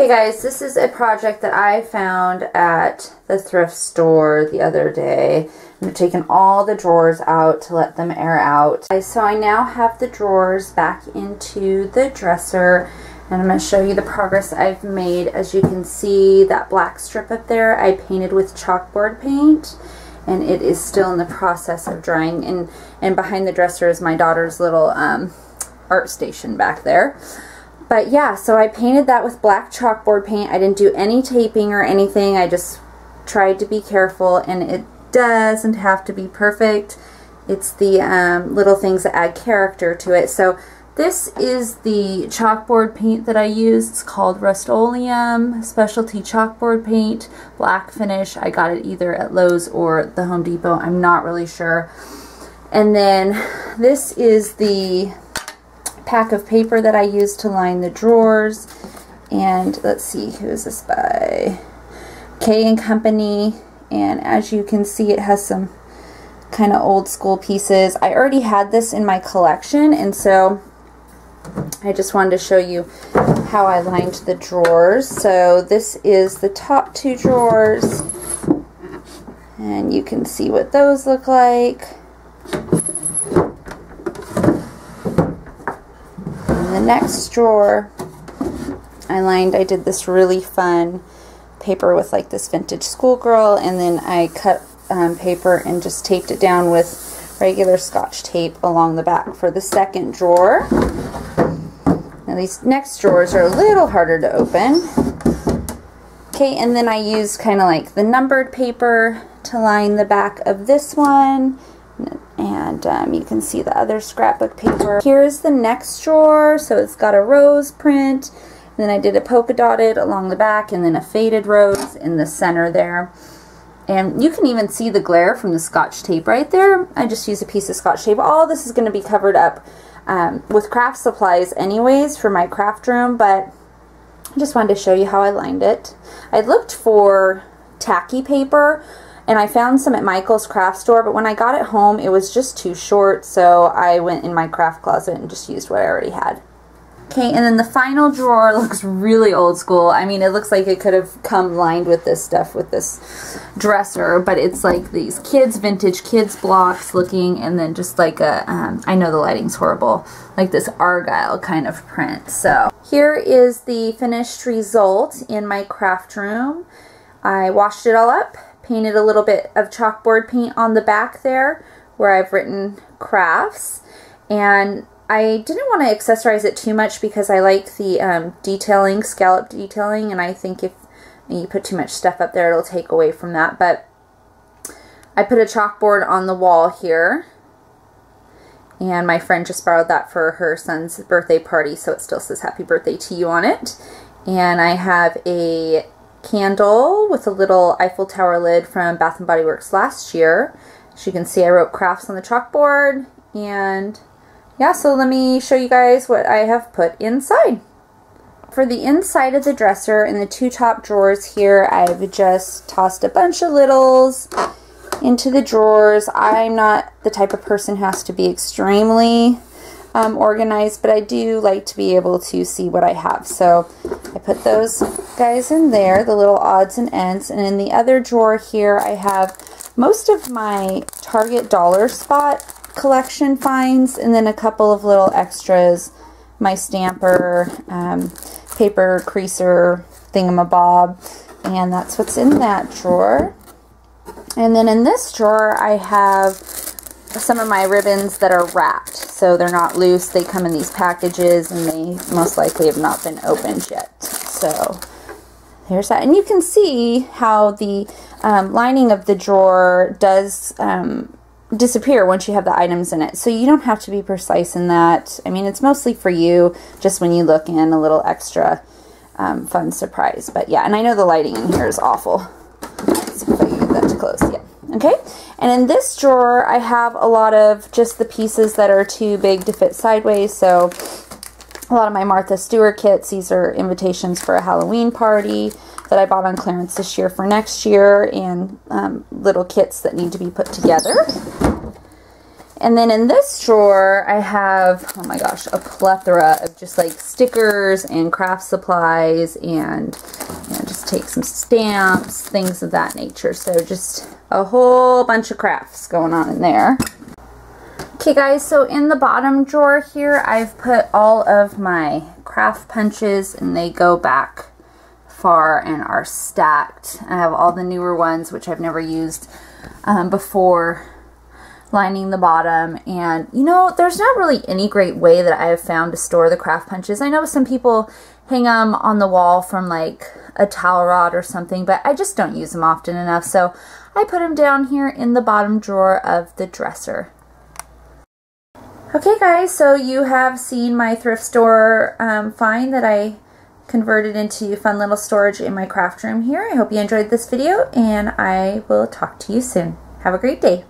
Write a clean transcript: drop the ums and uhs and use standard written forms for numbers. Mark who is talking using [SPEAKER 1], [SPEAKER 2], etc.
[SPEAKER 1] Okay guys, this is a project that I found at the thrift store the other day. I'm taking all the drawers out to let them air out. So I now have the drawers back into the dresser, and I'm going to show you the progress I've made. As you can see, that black strip up there I painted with chalkboard paint, and it is still in the process of drying. And behind the dresser is my daughter's little art station back there. But yeah, so I painted that with black chalkboard paint. I didn't do any taping or anything. I just tried to be careful, and it doesn't have to be perfect. It's the little things that add character to it. So this is the chalkboard paint that I used. It's called Rust-Oleum Specialty Chalkboard Paint, black finish. I got it either at Lowe's or the Home Depot. I'm not really sure. And then this is the pack of paper that I used to line the drawers, and let's see, who is this by? K & Company, and as you can see, it has some kind of old school pieces. I already had this in my collection, and so I just wanted to show you how I lined the drawers. So this is the top two drawers, and you can see what those look like. The next drawer I did this really fun paper with like this vintage schoolgirl, and then I cut paper and just taped it down with regular Scotch tape along the back for the second drawer. Now these next drawers are a little harder to open. Okay, and then I used kind of like the numbered paper to line the back of this one. And you can see the other scrapbook paper. Here's the next drawer. So it's got a rose print, and then I did a polka dotted along the back, and then a faded rose in the center there. And you can even see the glare from the Scotch tape right there. I just used a piece of Scotch tape. All this is going to be covered up with craft supplies anyways for my craft room, but I just wanted to show you how I lined it. I looked for tacky paper, and I found some at Michael's craft store, but when I got it home, it was just too short, so I went in my craft closet and just used what I already had. Okay, and then the final drawer looks really old school. I mean, it looks like it could have come lined with this stuff, with this dresser, but it's like these vintage kids blocks looking, and then just like a, I know the lighting's horrible, like this Argyle kind of print. So here is the finished result in my craft room. I washed it all up, painted a little bit of chalkboard paint on the back there where I've written crafts, and I didn't want to accessorize it too much because I like the detailing, scallop detailing, and I think if you put too much stuff up there, it'll take away from that. But I put a chalkboard on the wall here, and my friend just borrowed that for her son's birthday party, so it still says happy birthday to you on it. And I have a candle with a little Eiffel Tower lid from Bath & Body Works last year. As you can see, I wrote crafts on the chalkboard, and yeah, so let me show you guys what I have put inside. For the inside of the dresser, in the two top drawers here, I've just tossed a bunch of littles into the drawers. I'm not the type of person who has to be extremely organized, but I do like to be able to see what I have. So I put those guys in there, the little odds and ends, and in the other drawer here I have most of my Target Dollar Spot collection finds, and then a couple of little extras, my stamper, paper creaser thingamabob, and that's what's in that drawer. And then in this drawer I have some of my ribbons that are wrapped, so they're not loose. They come in these packages, and they most likely have not been opened yet. So there's that, and you can see how the lining of the drawer does disappear once you have the items in it, so you don't have to be precise in that. I mean, it's mostly for you, just when you look in, a little extra fun surprise. But yeah, and I know the lighting in here is awful. Let's see if I can get that to close. Yeah. Okay, and in this drawer I have a lot of just the pieces that are too big to fit sideways. So a lot of my Martha Stewart kits. These are invitations for a Halloween party that I bought on clearance this year for next year, and little kits that need to be put together. And then in this drawer, I have, oh my gosh, a plethora of just like stickers and craft supplies and just take some stamps, things of that nature. So just a whole bunch of crafts going on in there. Okay guys, so in the bottom drawer here, I've put all of my craft punches and they go back far and are stacked. I have all the newer ones, which I've never used before, lining the bottom. And you know, there's not really any great way that I have found to store the craft punches. I know some people hang them on the wall from like a towel rod or something, but I just don't use them often enough, so I put them down here in the bottom drawer of the dresser. Okay guys, so you have seen my thrift store find that I converted into fun little storage in my craft room here. I hope you enjoyed this video, and I will talk to you soon. Have a great day.